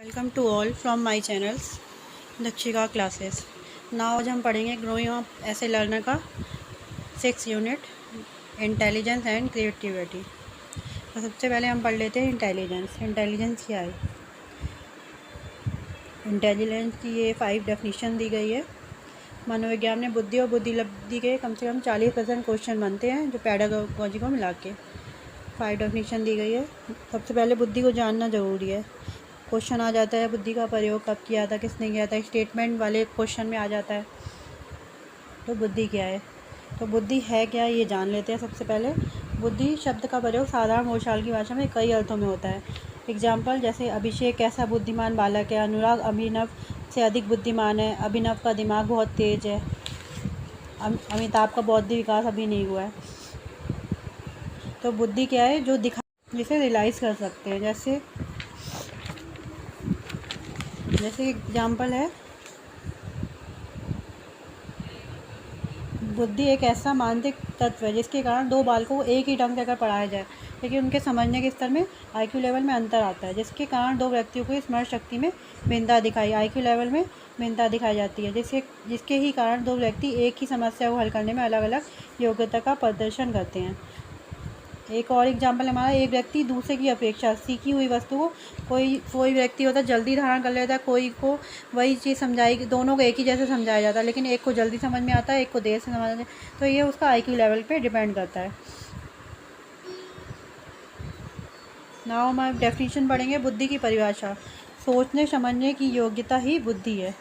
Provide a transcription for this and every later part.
Welcome to all from my channels Dakshika classes. Now आज हम पढ़ेंगे growing up as a learner का 6 unit intelligence and creativity. तो सबसे पहले हम पढ़ लेते हैं इंटेलिजेंस क्या है। इंटेलिजेंस की ये 5 डेफिनेशन दी गई है। मनोविज्ञान में बुद्धि और बुद्धिलब्धि के कम से कम 40% क्वेश्चन बनते हैं जो पैडागोजी को मिला के 5 डेफिनेशन दी गई है। सबसे पहले बुद्धि को जानना ज़रूरी है। क्वेश्चन आ जाता है बुद्धि का प्रयोग कब किया था, किसने किया था, स्टेटमेंट वाले क्वेश्चन में आ जाता है। तो बुद्धि क्या है, तो बुद्धि है क्या ये जान लेते हैं। सबसे पहले बुद्धि शब्द का प्रयोग साधारण बोलचाल की भाषा में कई अर्थों में होता है। एग्जाम्पल जैसे अभिषेक कैसा बुद्धिमान बालक है, अनुराग अभिनव से अधिक बुद्धिमान है, अभिनव का दिमाग बहुत तेज है, अमिताभ का बौद्धिक विकास अभी नहीं हुआ है। तो बुद्धि क्या है, जो जिसे रियलाइज़ कर सकते हैं। जैसे एग्जाम्पल है, बुद्धि एक ऐसा मानसिक तत्व है जिसके कारण दो बालकों को एक ही ढंग से अगर पढ़ाया जाए लेकिन उनके समझने के स्तर में आईक्यू लेवल में अंतर आता है, जिसके कारण दो व्यक्तियों को स्मरण शक्ति में आईक्यू लेवल में भिन्नता दिखाई जाती है, जिसके ही कारण दो व्यक्ति एक ही समस्या को हल करने में अलग अलग योग्यता का प्रदर्शन करते हैं। एक और एग्जाम्पल हमारा, एक व्यक्ति दूसरे की अपेक्षा सीखी हुई वस्तु को कोई व्यक्ति होता है जल्दी धारण कर लेता है, कोई को वही चीज़ समझाई, दोनों को एक ही जैसे समझाया जाता है, लेकिन एक को जल्दी समझ में आता है, एक को देर से समझ आता है। तो ये उसका आईक्यू लेवल पे डिपेंड करता है। नाउ हम डेफिनेशन पढ़ेंगे बुद्धि की परिभाषा। सोचने समझने की योग्यता ही बुद्धि है।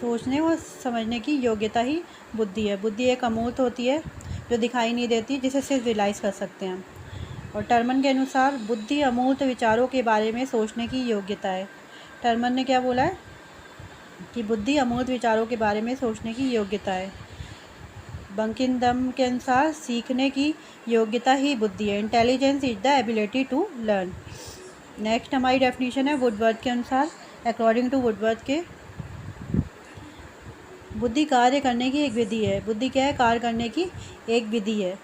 सोचने और समझने की योग्यता ही बुद्धि है। बुद्धि एक अमूर्त होती है जो दिखाई नहीं देती, जिसे सिर्फ रियलाइज़ कर सकते हैं। और टर्मन के अनुसार बुद्धि अमूर्त विचारों के बारे में सोचने की योग्यता है। टर्मन ने क्या बोला है कि बुद्धि अमूर्त विचारों के बारे में सोचने की योग्यता है। बंकिमचंद्र के अनुसार सीखने की योग्यता ही बुद्धि है। Intelligence is the ability to learn. Next हमारी डेफिनेशन है वुडवर्थ के अनुसार। अकॉर्डिंग टू वुडवर्थ के बुद्धि कार्य करने की एक विधि है। बुद्धि क्या है, कार्य करने की एक विधि है।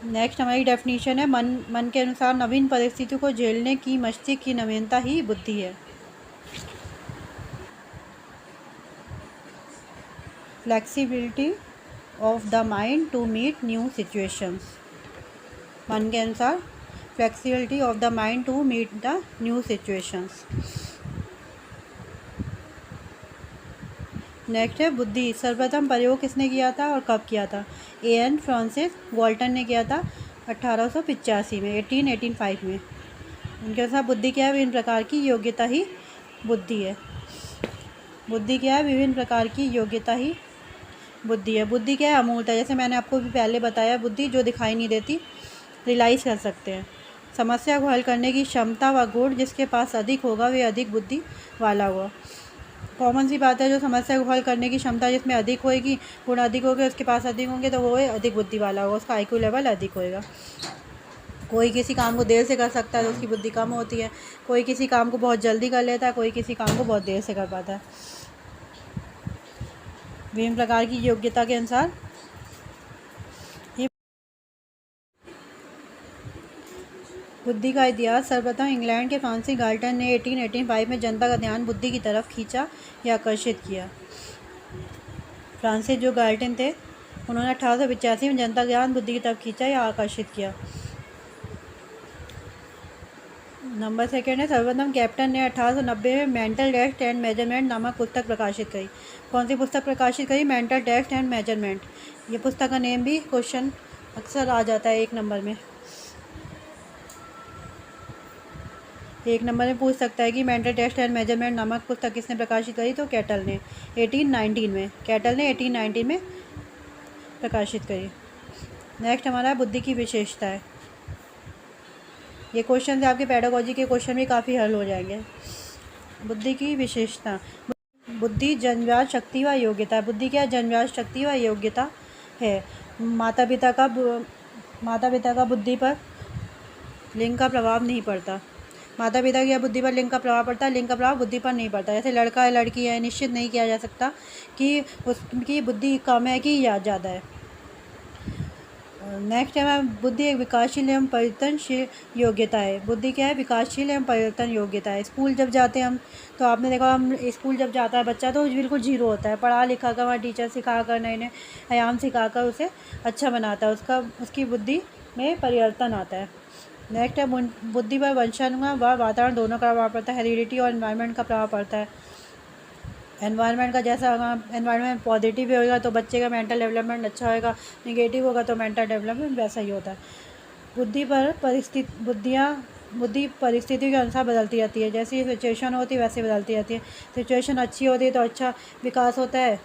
नेक्स्ट हमारी डेफिनेशन है मन के अनुसार नवीन परिस्थितियों को झेलने की मस्तिष्क की नवीनता ही बुद्धि है। Flexibility of the mind to meet new situations. मन के अनुसार flexibility of the mind to meet the new situations. Next है बुद्धि सर्वप्रथम प्रयोग किसने किया था और कब किया था। एन फ्रांसिस गाल्टन ने किया था 1885 में, 1885 में। उनके अनुसार बुद्धि क्या है, विभिन्न प्रकार की योग्यता ही बुद्धि है। बुद्धि क्या है, विभिन्न प्रकार की योग्यता ही बुद्धि है। बुद्धि क्या है, अमूर्त है। जैसे मैंने आपको भी पहले बताया, बुद्धि जो दिखाई नहीं देती, रियलाइज़ कर सकते हैं। समस्या को हल करने की क्षमता व गुण जिसके पास अधिक होगा वे अधिक बुद्धि वाला होगा। कॉमन सी बात है, जो समस्या को हल करने की क्षमता जिसमें अधिक होएगी, गुण अधिक होंगे, उसके पास अधिक होंगे, तो वो अधिक बुद्धि वाला होगा, उसका आईक्यू लेवल अधिक होएगा। कोई किसी काम को देर से कर सकता है तो उसकी बुद्धि कम होती है। कोई किसी काम को बहुत जल्दी कर लेता है, कोई किसी काम को बहुत देर से कर पाता है। विभिन्न प्रकार की योग्यता के अनुसार बुद्धि का इतिहास। सर्वप्रथम इंग्लैंड के फ्रांसिस गाल्टन ने 1885 में जनता का ध्यान बुद्धि की तरफ खींचा या आकर्षित किया। फ्रांसिस जो गाल्टन थे, उन्होंने 1885 में जनता का ध्यान बुद्धि की तरफ खींचा या आकर्षित किया। नंबर सेकेंड है, सर्वप्रथम कैप्टन ने 1890 में मेंटल टेस्ट एंड मेजरमेंट नामक पुस्तक प्रकाशित करी। कौन सी पुस्तक प्रकाशित करी, मेंटल टेस्ट एंड मेजरमेंट। ये पुस्तक का नेम भी क्वेश्चन अक्सर आ जाता है 1 नंबर में। 1 नंबर में पूछ सकता है कि मेंटल टेस्ट एंड मेजरमेंट नामक पुस्तक किसने प्रकाशित करी, तो कैटल ने 1819 में। कैटल ने 1819 में प्रकाशित करी। नेक्स्ट हमारा बुद्धि की विशेषता है। ये क्वेश्चन से आपके पेडागोजी के क्वेश्चन भी काफ़ी हल हो जाएंगे। बुद्धि की विशेषता, बुद्धि जन्मजात शक्ति व योग्यता है। बुद्धि क्या है, जन्मजात शक्ति व योग्यता है। माता पिता का बुद्धि पर लिंग का प्रभाव नहीं पड़ता। माता पिता की बुद्धि पर लिंग का प्रभाव पड़ता है, लिंग का प्रभाव बुद्धि पर नहीं पड़ता। जैसे लड़का है लड़की है, निश्चित नहीं किया जा सकता कि उसकी बुद्धि कम है कि या ज़्यादा है। नेक्स्ट है बुद्धि एक विकासशील एवं परिवर्तनशील योग्यता है। बुद्धि क्या है? विकासशील एवं परिवर्तन योग्यता है। स्कूल जब जाते हैं हम, तो आपने देखा हम स्कूल जब जाता है बच्चा तो बिल्कुल जीरो होता है, पढ़ा लिखा कर वहाँ टीचर सिखा कर नए नए आयाम सिखा कर उसे अच्छा बनाता है, उसकी बुद्धि में परिवर्तन आता है। नेक्स्ट है बुद्धि पर वंशानुगत व वातावरण दोनों का प्रभाव पड़ता है। हेरिडिटी और एनवायरनमेंट का प्रभाव पड़ता है। एनवायरनमेंट का जैसा एनवायरनमेंट पॉजिटिव होगा तो बच्चे का मेंटल डेवलपमेंट अच्छा होगा, नेगेटिव होगा तो मेंटल डेवलपमेंट वैसा ही होता है। बुद्धि परिस्थिति के अनुसार बदलती रहती है। जैसी सिचुएशन होती है वैसे बदलती रहती है। सिचुएशन अच्छी होती है तो अच्छा विकास होता है,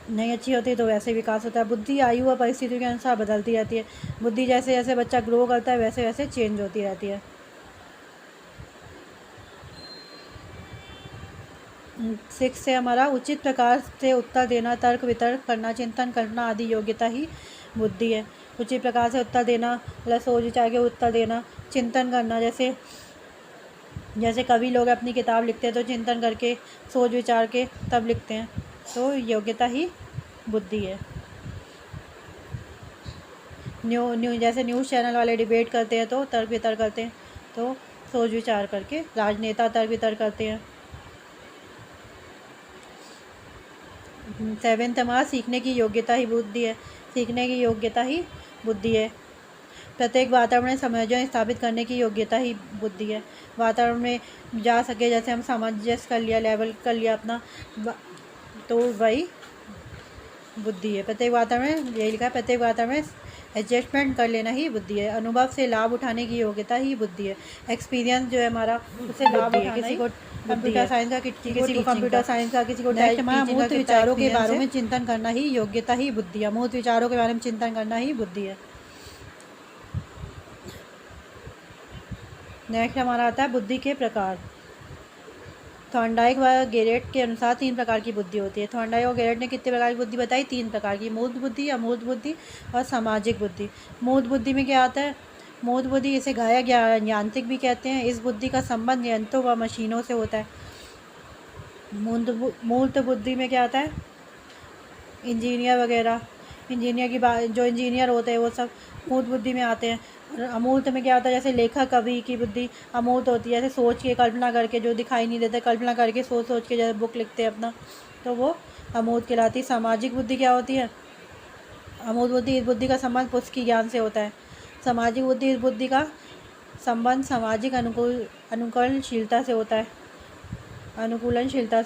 नहीं अच्छी होती है तो वैसे विकास होता है। बुद्धि आयु व परिस्थिति के अनुसार बदलती रहती है। बुद्धि जैसे जैसे बच्चा ग्रो करता है वैसे वैसे चेंज होती रहती है। 6 से हमारा उचित प्रकार से उत्तर देना, तर्क वितर्क करना, चिंतन करना आदि योग्यता ही बुद्धि है। उचित प्रकार से उत्तर देना मतलब सोच विचार के उत्तर देना, चिंतन करना, जैसे कवि लोग अपनी किताब लिखते हैं तो चिंतन करके सोच विचार के तब लिखते हैं, तो योग्यता ही बुद्धि है। जैसे न्यूज़ चैनल वाले डिबेट करते हैं तो तर्क वितर्क करते हैं, तो सोच विचार करके। राजनेता तर्क वितर्क करते हैं। 7 हमारा सीखने की योग्यता ही बुद्धि है। सीखने की योग्यता ही बुद्धि है। प्रत्येक वातावरण में सामंजस्य स्थापित करने की योग्यता ही बुद्धि है। वातावरण में जा सके, जैसे हम सामंजस्य कर लिया, लेवल कर लिया अपना, तो वही बुद्धि है। प्रत्येक वातावरण में, यही लिखा है, प्रत्येक वातावरण में एडजस्टमेंट कर लेना ही बुद्धि है। अनुभव से लाभ उठाने की योग्यता ही बुद्धि है। एक्सपीरियंस जो है हमारा, उससे लाभ उठाना, किसी को कंप्यूटर साइंस का, किसी को कंप्यूटर साइंस का, किसी को मूर्त विचारों के बारे में चिंतन करना ही योग्यता ही बुद्धि है। मूर्त विचारों के बारे में चिंतन करना ही बुद्धि है। नेक्स्ट हमारा आता है बुद्धि के प्रकार। थॉर्नडाइक व गेरेट के अनुसार 3 प्रकार की बुद्धि होती है। थॉर्नडाइक और गेरेट ने कितने प्रकार की बुद्धि बताई? 3 प्रकार की। मूर्त बुद्धि, अमूर्त बुद्धि और सामाजिक बुद्धि। मूर्त बुद्धि में क्या आता है? मूर्त बुद्धि इसे गायक या यांत्रिक भी कहते हैं। इस बुद्धि का संबंध यंत्रों व मशीनों से होता है। मूर्त बुद्धि में क्या आता है? इंजीनियर वगैरह, इंजीनियर की बात, जो इंजीनियर होते हैं वो सब मूर्त बुद्धि में आते हैं। अमूर्त में क्या होता है? जैसे लेखक कवि की बुद्धि अमूर्त होती है, जैसे सोच के, कल्पना करके, जो दिखाई नहीं देता, कल्पना करके सोच सोच के जैसे बुक लिखते हैं अपना, तो वो अमूर्त कहलाती है। सामाजिक बुद्धि क्या होती है? अमूर्त बुद्धि, इस बुद्धि का संबंध पुस्तकीय ज्ञान से होता है। सामाजिक बुद्धि, इस बुद्धि का संबंध सामाजिक अनुकूलनशीलता से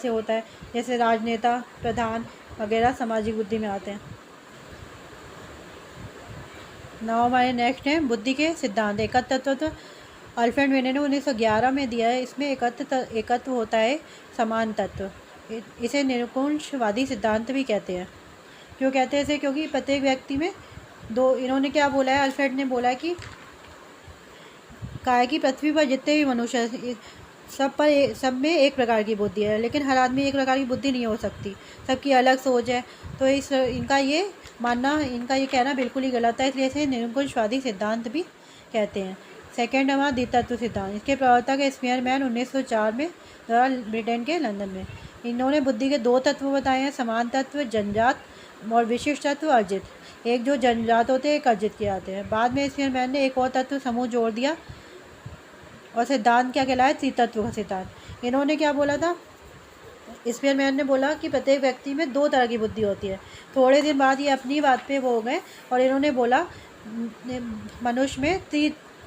होता है। जैसे राजनेता, प्रधान वगैरह सामाजिक बुद्धि में आते हैं। नाउ हमारे नेक्स्ट है बुद्धि के सिद्धांत। एकत्व तत्व अल्फ्रेड वेने ने 1911 में दिया है। इसमें एकत्व होता है समान तत्व। इसे निरंकुशवादी सिद्धांत भी कहते हैं। क्यों कहते हैं इसे? क्योंकि प्रत्येक व्यक्ति में दो, इन्होंने क्या बोला है, अल्फ्रेड ने बोला है कि कहा है कि पृथ्वी पर जितने भी मनुष्य सब में एक प्रकार की बुद्धि है, लेकिन हर आदमी एक प्रकार की बुद्धि नहीं हो सकती, सबकी अलग सोच है। तो इनका ये कहना बिल्कुल ही गलत है, इसलिए इसे निरंकुशवादी सिद्धांत भी कहते हैं। सेकेंड हमारा द्वितत्व सिद्धांत। इसके प्रवर्तक है स्पीयरमैन 1904 में द्वारा ब्रिटेन के लंदन में। इन्होंने बुद्धि के 2 तत्व बताए हैं, समान तत्व जनजात और विशिष्ट तत्व अर्जित। एक जो जनजात होते हैं, एक अर्जित किए जाते हैं। बाद में स्पीयरमैन ने एक और तत्व समूह जोड़ दिया और सिद्धांत क्या कहलाया? त्रितत्व का सिद्धांत। इन्होंने क्या बोला था? स्पीयरमैन ने बोला कि प्रत्येक व्यक्ति में 2 तरह की बुद्धि होती है। थोड़े दिन बाद ये अपनी बात पे वो हो गए और इन्होंने बोला मनुष्य में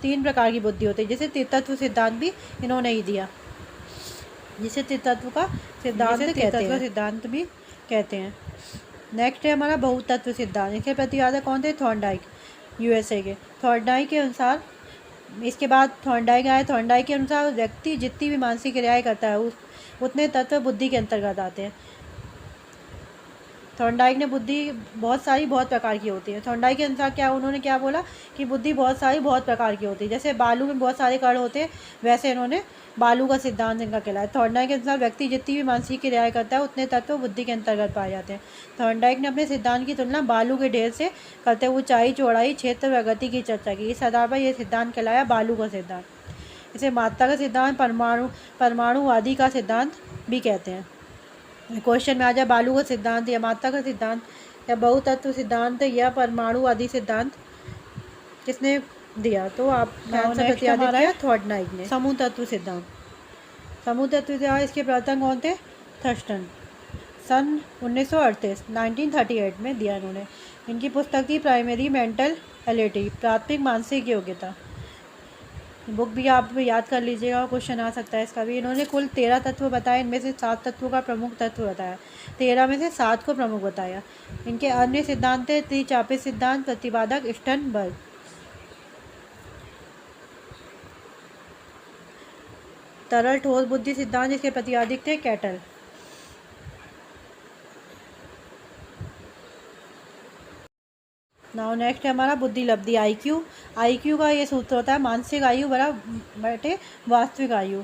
3 प्रकार की बुद्धि होती है, जिसे त्रितत्व सिद्धांत भी इन्होंने ही दिया, जिसे त्रितत्व का सिद्धांत भी कहते हैं। नेक्स्ट है हमारा बहुतत्व सिद्धांत। इसके प्रतिपादक कौन थे? थॉर्नडाइक, यूएसए के। थॉर्नडाइक के अनुसार, इसके बाद थॉर्नडाइक आए। थॉर्नडाइक के अनुसार व्यक्ति जितनी भी मानसिक क्रियाएं करता है उतने तत्व बुद्धि के अंतर्गत आते हैं। थॉर्नडाइक ने बुद्धि बहुत प्रकार की होती है। थॉर्नडाइक के अनुसार उन्होंने क्या बोला कि बुद्धि बहुत प्रकार की होती है। जैसे बालू में बहुत सारे कण होते हैं, वैसे इन्होंने बालू का सिद्धांत इनका कहलाया। थॉर्नडाइक के अनुसार व्यक्ति जितनी भी मानसिक क्रियाएं करता है उतने तत्व बुद्धि के अंतर्गत पाए जाते हैं। थॉर्नडाइक ने अपने सिद्धांत की तुलना बालू के ढेर से करते हुए ऊंचाई, चौड़ाई, क्षेत्र व गति की चर्चा की। इस आधार पर यह सिद्धांत कहलाया बालू का सिद्धांत। इसे मात्रा का सिद्धांत, परमाणुवादी का सिद्धांत भी कहते हैं। क्वेश्चन में आ जाए बालू का सिद्धांत या मात्रा का सिद्धांत, या बहुतत्व सिद्धांत या परमाणुवादी सिद्धांत किसने दिया? तो आप आंसर प्रतिपादित किया थॉर्डनाइक ने। समूह तत्व सिद्धांत, समूह तत्व सिद्धांत इसके प्रवर्तक कौन थे? थर्स्टन। सन 1938 में दिया इन्होंने। इनकी पुस्तक थी प्राइमरी मेंटल एबिलिटी, प्राथमिक मानसिक योग्यता। बुक भी आप याद कर लीजिएगा, क्वेश्चन आ सकता है इसका भी। इन्होंने कुल 13 तत्व बताए, इनमें से 7 तत्वों का प्रमुख तत्व बताया, 13 में से 7 को प्रमुख बताया। इनके अन्य सिद्धांत थे त्रिचापित सिद्धांत, प्रतिपादक, स्टर्नबर्ग। तरल ठोस बुद्धि सिद्धांत, जिसके प्रतिपादक थे कैटल। नाउ नेक्स्ट है हमारा बुद्धि लब्धि, आईक्यू। आईक्यू का ये सूत्र होता है मानसिक आयु बटे वास्तविक आयु।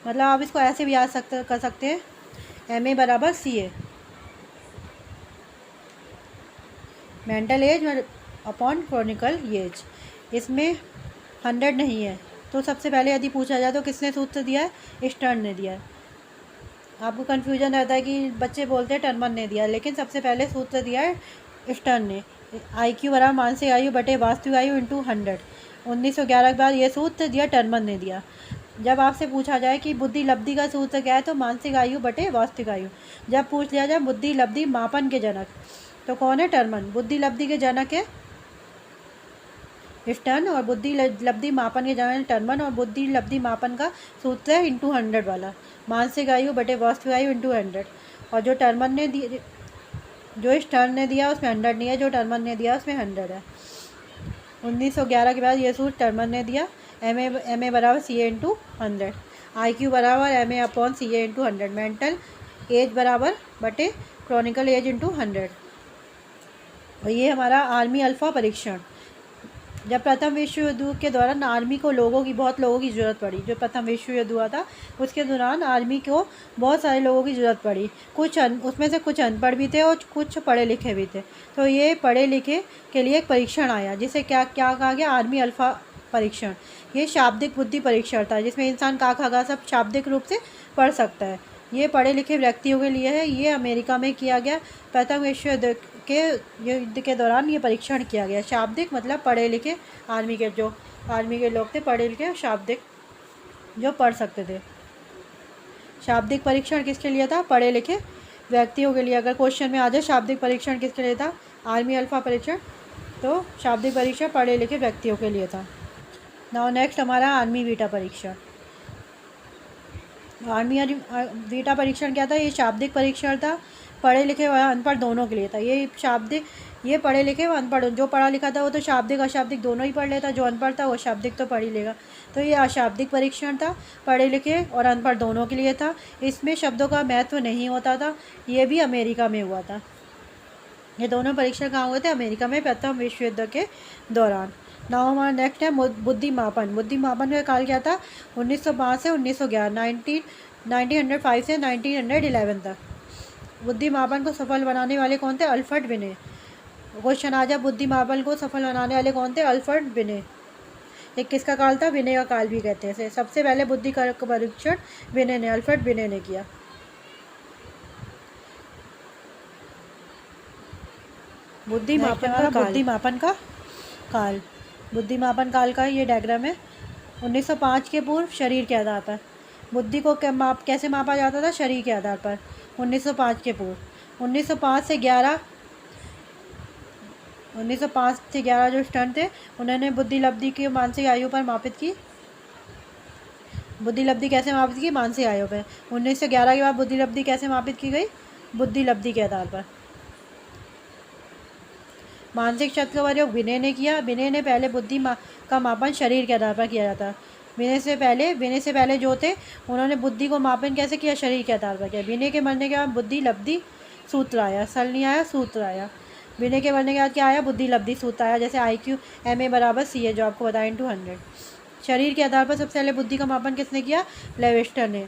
मतलब आप इसको ऐसे भी याद कर सकते हैं, MA बराबर CA, mental age upon chronical age. इसमें 100 नहीं है, तो सबसे पहले यदि पूछा जाए तो किसने सूत्र दिया है? स्टर्न ने दिया है। आपको कन्फ्यूजन रहता है कि बच्चे बोलते हैं टर्मन ने दिया, लेकिन सबसे पहले सूत्र दिया है स्टर्न ने। IQ बराबर मानसिक आयु बटे वास्तविक आयु इंटू 100। 1911 के बाद ये सूत्र दिया टर्मन ने दिया। जब आपसे पूछा जाए कि बुद्धि लब्धि का सूत्र क्या है, तो मानसिक आयु बटे वास्तविक आयु। जब पूछ लिया जाए बुद्धि लब्धि मापन के जनक, तो कौन है? टर्मन। बुद्धि लब्धि के जनक है स्टर्न, और बुद्धि लब्धि मापन के जनक टर्मन। और बुद्धि लब्धि मापन का सूत्र है इंटू 100 वाला, मानसिक आयु बटे वास्तविक आयु इंटू 100। और जो टर्मन ने दी, जो स्टर्न ने दिया उसमें 100 नहीं है, जो टर्मन ने दिया उसमें 100 है। 1911 के बाद ये सूत्र टर्मन ने दिया, MA बराबर CA इंटू 100, IQ बराबर MA upon CA into 100, mental as बराबर बटे क्रॉनिकल एज इंटू 100। और ये हमारा आर्मी अल्फ़ा परीक्षण। जब प्रथम विश्व युद्ध के दौरान आर्मी को बहुत लोगों की ज़रूरत पड़ी, जो प्रथम विश्व युद्ध हुआ था उसके दौरान आर्मी को बहुत सारे लोगों की ज़रूरत पड़ी। उसमें से कुछ अनपढ़ भी थे और कुछ पढ़े लिखे भी थे। तो ये पढ़े लिखे के लिए एक परीक्षण आया, जिसे क्या कहा गया? आर्मी अल्फ़ा परीक्षण। ये शाब्दिक बुद्धि परीक्षण था, जिसमें इंसान का खा गा सब शाब्दिक रूप से पढ़ सकता है। ये पढ़े लिखे व्यक्तियों के लिए है। ये अमेरिका में किया गया। प्रथम विश्व युद्ध के दौरान ये परीक्षण किया गया। शाब्दिक मतलब पढ़े लिखे आर्मी के लोग थे, पढ़े लिखे शाब्दिक जो पढ़ सकते थे। शाब्दिक परीक्षण किसके लिए था? पढ़े लिखे व्यक्तियों के लिए। अगर क्वेश्चन में आ जाए शाब्दिक परीक्षण किसके लिए था, आर्मी अल्फ़ा परीक्षण, तो शाब्दिक परीक्षण पढ़े लिखे व्यक्तियों के लिए था। नाउ नेक्स्ट हमारा आर्मी बीटा परीक्षण। आर्मी बीटा परीक्षण क्या था? ये शाब्दिक परीक्षण था, पढ़े लिखे व अनपढ़ दोनों के लिए था। ये पढ़े लिखे व अनपढ़, जो पढ़ा लिखा था वो तो शाब्दिक अशाब्दिक दोनों ही पढ़ लेता, जो अनपढ़ था वो शाब्दिक तो पढ़ ही लेगा। तो ये अशाब्दिक परीक्षण था, पढ़े लिखे और अनपढ़ दोनों के लिए था। इसमें शब्दों का महत्व नहीं होता था। ये भी अमेरिका में हुआ था। ये दोनों परीक्षण कहाँ हुए थे? अमेरिका में, प्रथम विश्व युद्ध के दौरान। नाउ हमारा नेक्स्ट है बुद्धि मापन। बुद्धि मापन का काल क्या था? 1905 से 1911, 1905 से 1911 तक। बुद्धि मापन को सफल बनाने वाले कौन थे? अल्फ्रेड बिने। क्वेश्चन आ जाए बुद्धि मापन को सफल बनाने वाले कौन थे? अल्फ्रेड बिने। एक किसका काल था? बिने का काल भी कहते हैं। सबसे पहले बुद्धि का परीक्षण अल्फ्रेड बिने ने किया। बुद्धि मापन का काल। बुद्धि मापन काल का ये डायग्राम है। 1905 के पूर्व शरीर के आधार पर। बुद्धि को कैसे मापा जाता था? शरीर के आधार पर। 1905 के पूर्व। 1905 से 11 जो स्टर्न थे, उन्होंने बुद्धि लब्धि की मानसिक आयु पर मापित की। बुद्धि लब्धि कैसे मापित की? मानसिक आयु पर। 1911 के बाद बुद्धि लब्धि कैसे मापित की गई? बुद्धि लब्धि के आधार पर। मानसिक शब्द का प्रयोग विनय ने किया। विनय ने पहले बुद्धि का मापन शरीर के आधार पर किया जाता। विनय से पहले जो थे, उन्होंने बुद्धि को मापन कैसे किया? शरीर के आधार पर किया। विनय के मरने के बाद बुद्धि लब्धि सूत्र आया, सल नहीं आया, सूत्र आया। विनय के मरने के बाद क्या आया? बुद्धि लब्धि सूत्र आया, जैसे IQ MA बराबर CA, जो आपको बताया, इंटू 100। शरीर के आधार पर सबसे पहले बुद्धि का मापन किसने किया? लेवेस्टर ने।